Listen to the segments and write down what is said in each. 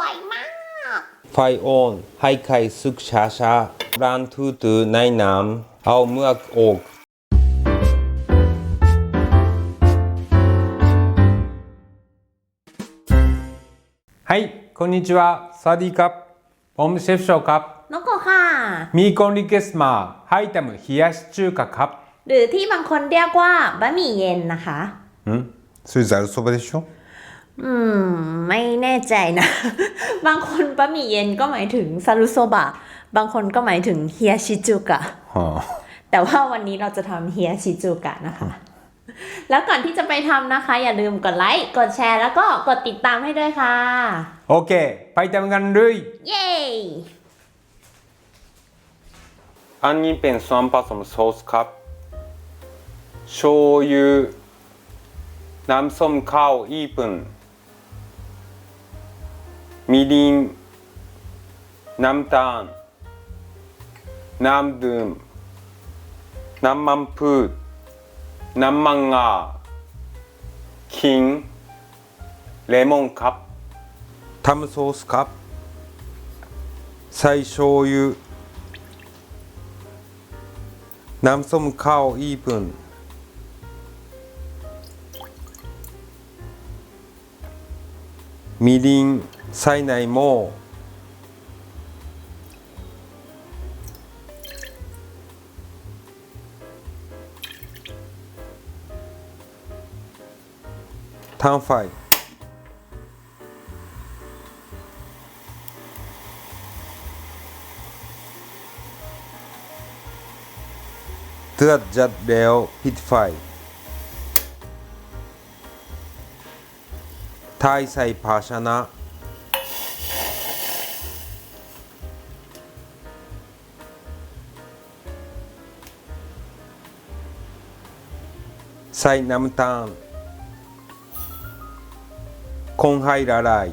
ร่อยมากไฟอ่อนให้ไข่สุกช้าๆร้านตื้อๆในน้ำเอาเมือกออกはいこんにちはสวัสดีครับผมเชฟโชครับน้องโกค่ะมีคนรีเควสต์มาให้ทำ冷やし中華ครับหรือที่บางคนเรียกว่าบะหมี่เย็นนะคะそれざるそばでしょไม่แน่ใจนะ บางคนบะหมี่เย็นก็หมายถึงซารุโซบะบางคนก็หมายถึงเฮียชิจูกะแต่ว่าวันนี้เราจะทำเฮียชิจูกะนะคะแล้วก่อนที่จะไปทำนะคะอย่าลืมกดไลค์กดแชร์แล้วก็กดติดตามให้ด้วยค่ะโอเคไปทำกันเลยเย้อันนี้เป็นส่วนผสมซอสครับโชยุน้ำส้มข้าว1分みりんน้ำตาลน้ำดื่มน้ำมันพืชน้ำมันงาขิงเลมอนครับทำซอสครับใส่โชยุน้ำส้มข้าว1分みりんใส่ในหม้อตั้งไฟเดือดจัดแล้วปิดไฟไทยใส่ภาชนะใส่น้ำตาลคนให้ละลาย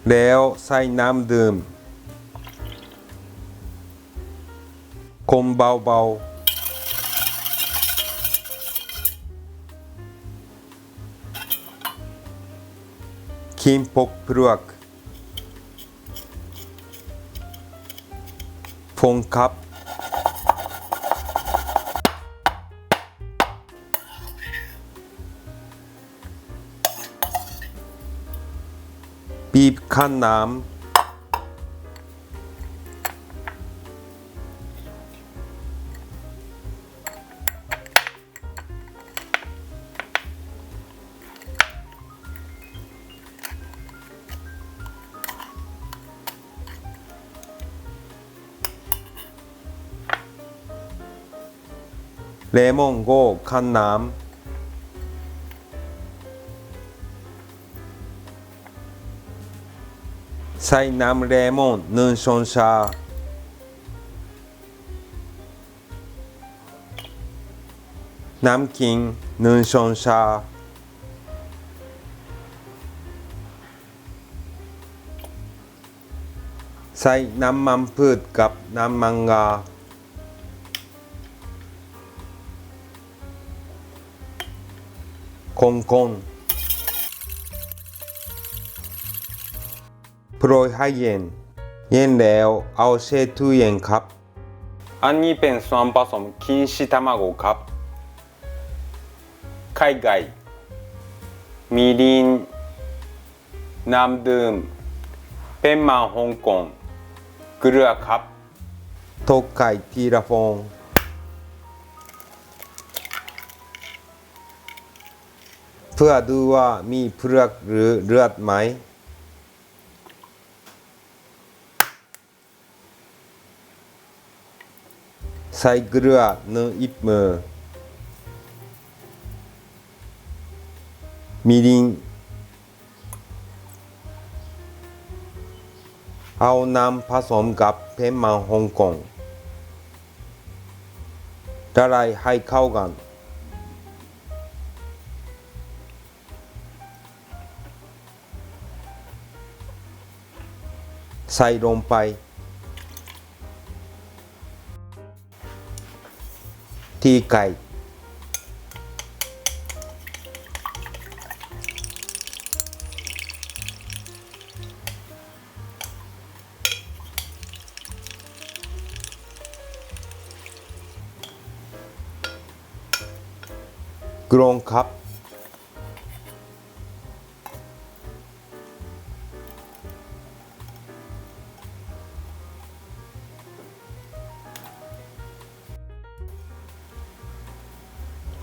แล้วใส่น้ำดื่มคนเบาๆขิงปกเปลือกฟงครับบีบขั้นน้ำเลมอนโก้ขั้นน้ำใส่น้ำเลมอน1ช้อนชาน้ำขิง1ช้อนชาใส่น้ำมันพืชกับน้ำมันงาคนโปรยให้เย็นแล้วเอาแช่ตู้เย็นครับอันนี้เป็นส่วนผสม錦糸卵ครับไข่ไก่มีりんน้ำดื่มเป็นมันฮ่องกงเกลือครับตกไก่ทีละฟองเพื่อดูว่ามีเปลือกหรือเลือดไหมใส่เกลือ1 อิบมือみりんเอาน้ำผสมกับเป็นมันฮ่องกงละลายให้เข้ากันใส่ลงไป ตีไก่กรงครับ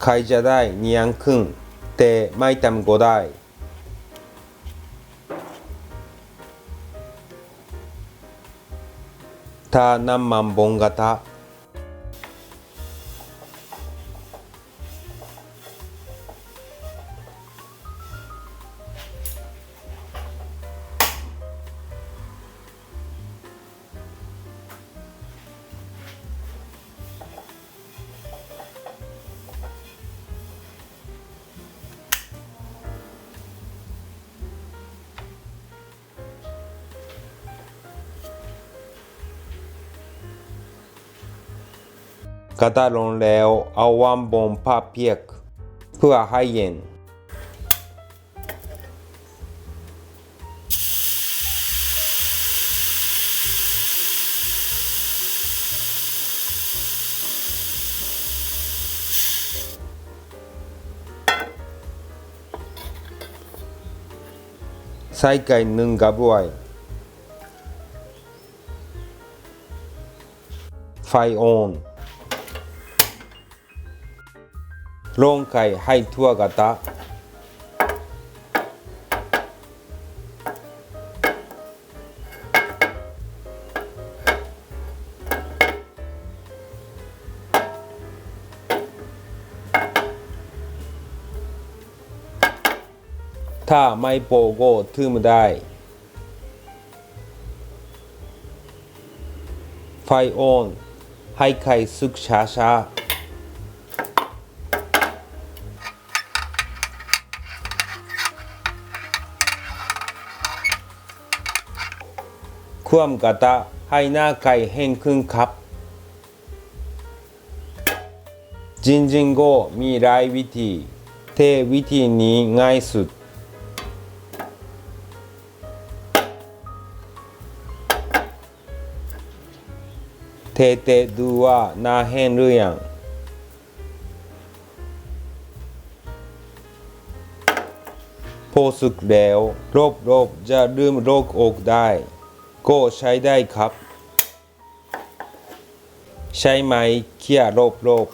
ใครจะได้เนียงครึ่งแต่ไม่ทำก็ได้ถ้าน้ำมันบนกระทะกระทะร้อนแล้วเอาวางบนผ้าเปียกเพื่อให้เย็นใส่ไก่1 กระบวยไฟอ่อนลงไก่ให้ทั่วกระทะถ้าไม่โปะก็ทึมได้ไฟอ่อนให้ไข่สุกช้าๆคว่ำกระทะให้หน้าไก่แห้งขึ้นครับจริงๆก็มีหลายวิธีแต่วิธีนี้ง่ายสุดเทดูว่าหน้าแห้งหรือยังพอสุกแล้วรอบๆจะลืมโรคออกได้ก็ใช้ได้ครับใช้ไม้เขี่ยรอบๆ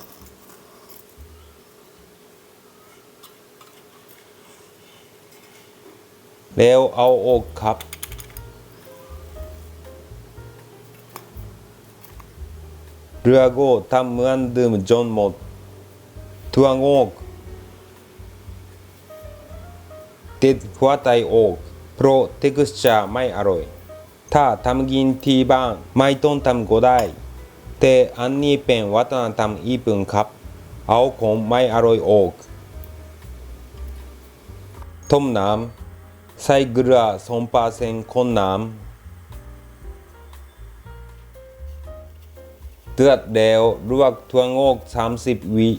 แล้วเอาออกครับเรือก็ทำเหมือนเดิมจนหมดถั่วงอกติดหัวไตออกเพราะ texture ไม่อร่อยถ้าทำกินที่บ้านไม่ต้องทำก็ได้แต่อันนี้เป็นวัฒนธรรมญี่ปุ่นครับเอาของไม่อร่อยออกต้มน้ำใส่เกลือ2%คนน้ำเดือดแล้วลวกถั่วงอก30 วิ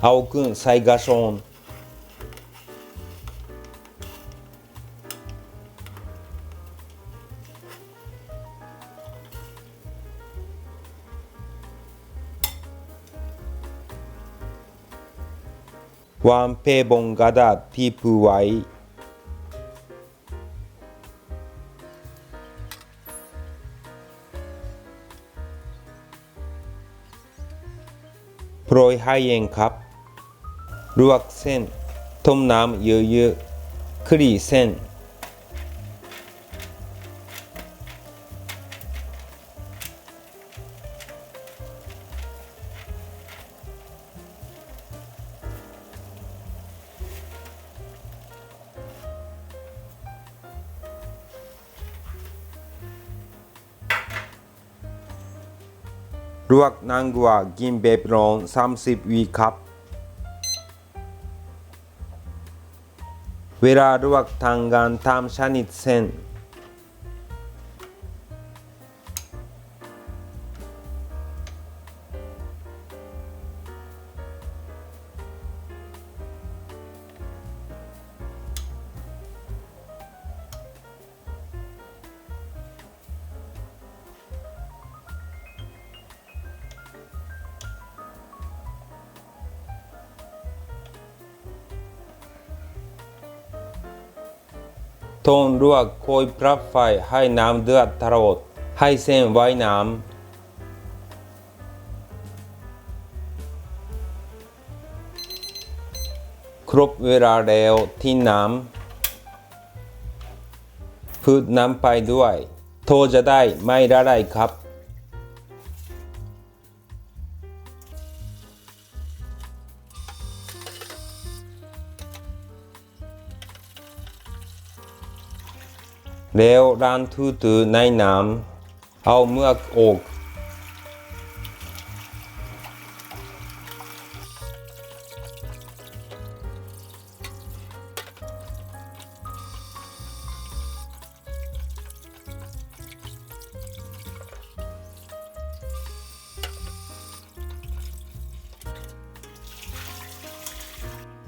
เอาขึ้นใส่กระชอนวางเพบงกระดาษที่ปูไว้โปรยให้เย็นครับลวกเส้นต้มน้ำเยอะๆคลี่เส้นลวกนางกว่ากินแบบร้อน30 วิครับ เวลาลวกทางการทำชนิดเส้นโทนลวกคอยปรับไฟให้น้ำเดือดตลอดให้เส้นว่ายน้ำครบเวลาแล้วที่น้ำพืชน้ำไปด้วยโทจะได้ไม่ละลายครับแล้วล้างทื่อๆในน้ำเอาเมือกออก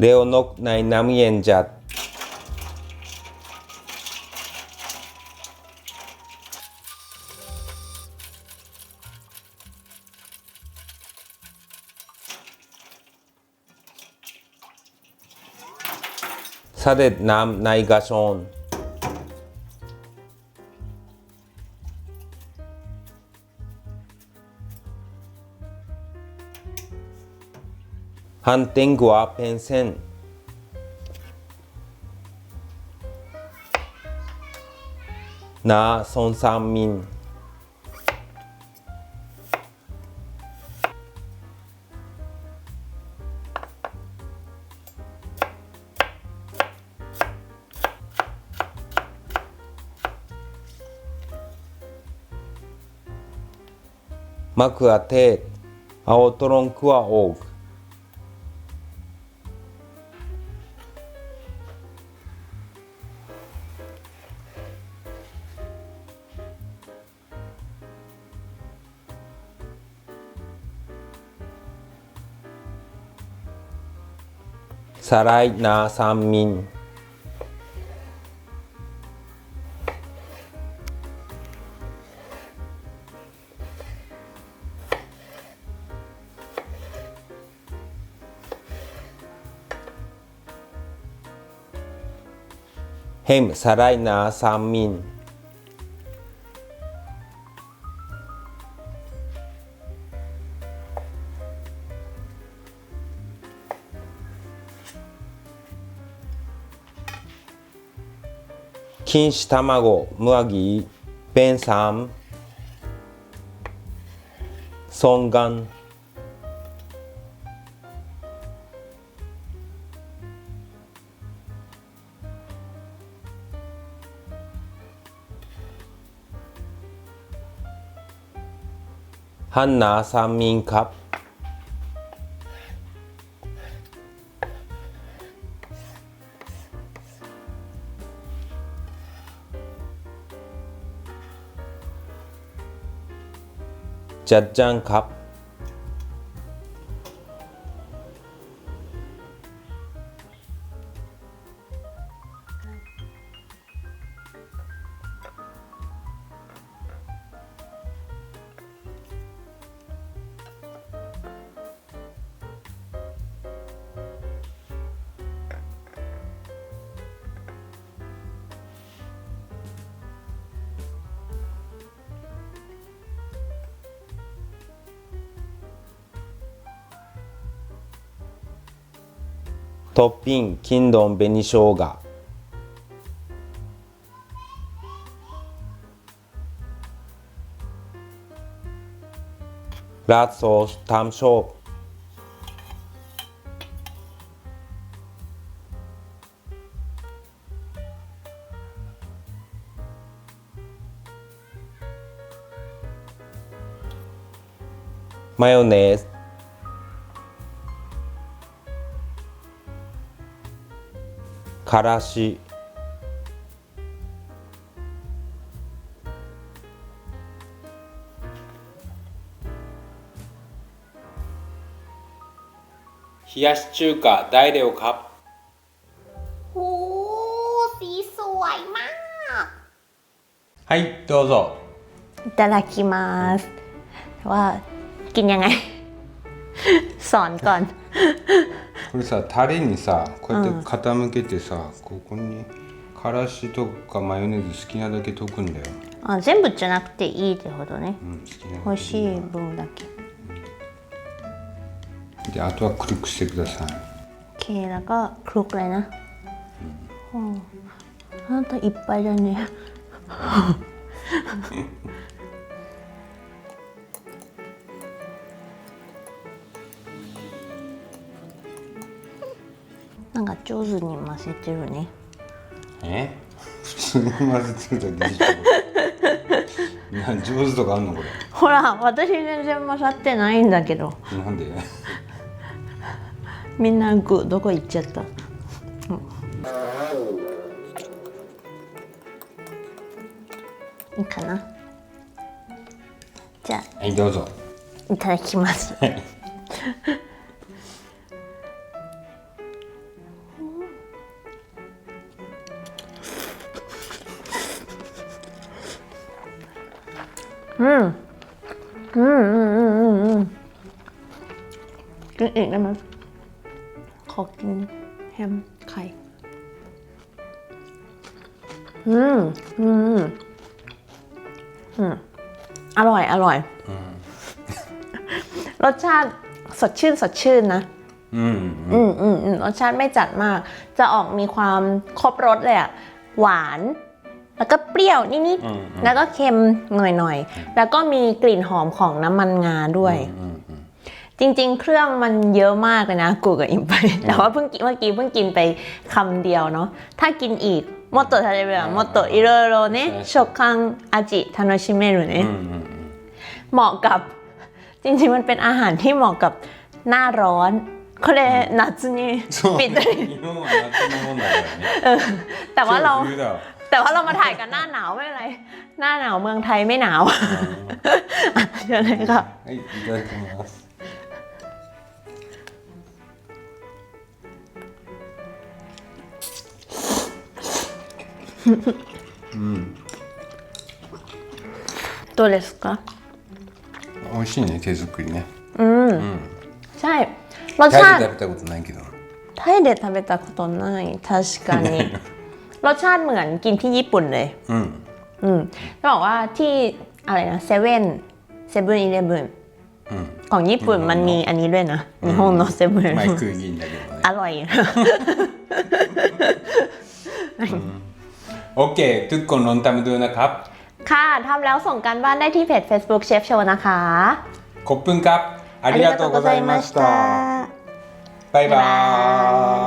แล้วนกในน้ำเย็นจัดเสด็จน้ำในกระชอนหั่นแตงกวาเป็นเส้นหนา2-3 มิลมะเขือเทศเอาตรงคั่วออกสไลด์หนา3 มิลเห็มสไลด์หนา3 มิล錦糸卵麦弁3손간หั่นหนา3 มิลครับจัดจานครับトッピング金丼紅生姜ราดซอสตามชอบมายองเนสからし冷やし中華ได้เร็วครับ โอ้สีสวยมาก はいどうぞ。いただきますว่ากินยังไง สอนก่อน これさタレにさこうやって傾けてさ、ここにからしとかマヨネーズ好きなだけ溶くんだよ。あ全部じゃなくていいってことね、うん、好きなだけ欲しい分だけであとはクルックしてください。โอเคแล้วก็คลุกเลยนะโอ้あんたいっぱいだねなんか上手に混ぜてるね普通に混ぜてるだけでしょ上手とかあんのこれ。ほら私全然混ざってないんだけどなんでみんなどこ行っちゃった、いいかなじゃはいどうぞ。あいただきますกินอีกได้ไหมขอกินแฮมไข่อร่อยอร่อยรสชาติสดชื่นนะรสชาติไม่จัดมากจะออกมีความครบรสเลยอะหวานแล้วก็เปรี้ยวนิดๆแล้วก็เค็มหน่อยๆแล้วก็มีกลิ่นหอมของน้ำมันงาด้วยจริงๆเครื่องมันเยอะมากเลยนะกูกับอิมไปแต่ว่าเมื่อกี้เพิ่งกินไปคำเดียวเนาะถ้ากินอีกもっと食べればもっといろいろね食感味楽しめるねเหมาะกับจริงๆมันเป็นอาหารที่เหมาะกับหน้าร้อนเขาเลย夏にぴったり日本は夏のもんだからね。แต่ว่าเรา 冬だわ。มาถ่ายกันหน้าหนาวไม่เป็นไรหน้าหนาวเมืองไทยไม่หนาวเชิญเลยค่ะはいいただきます。どうですか美味しいね手作りね。ใช่รสชาติタイで食べたことないけど。ไทยで食べたことない確かにรสชาติเหมือนกินที่ญี่ปุ่นเลยจะบอกว่าที่อะไรนะเซเว่นอีเลฟเว่นของญี่ปุ่นมันมีอันนี้ด้วยนะ日本のセブンまあ食いいいんだけどね。อร่อย โอเคทุกคนลองทำดูนะครับ ค่ะทำแล้วส่งกันบ้านได้ที่เพจ Facebook Chef Show นะคะขอบคุณครับありがとうございましたバイバーイ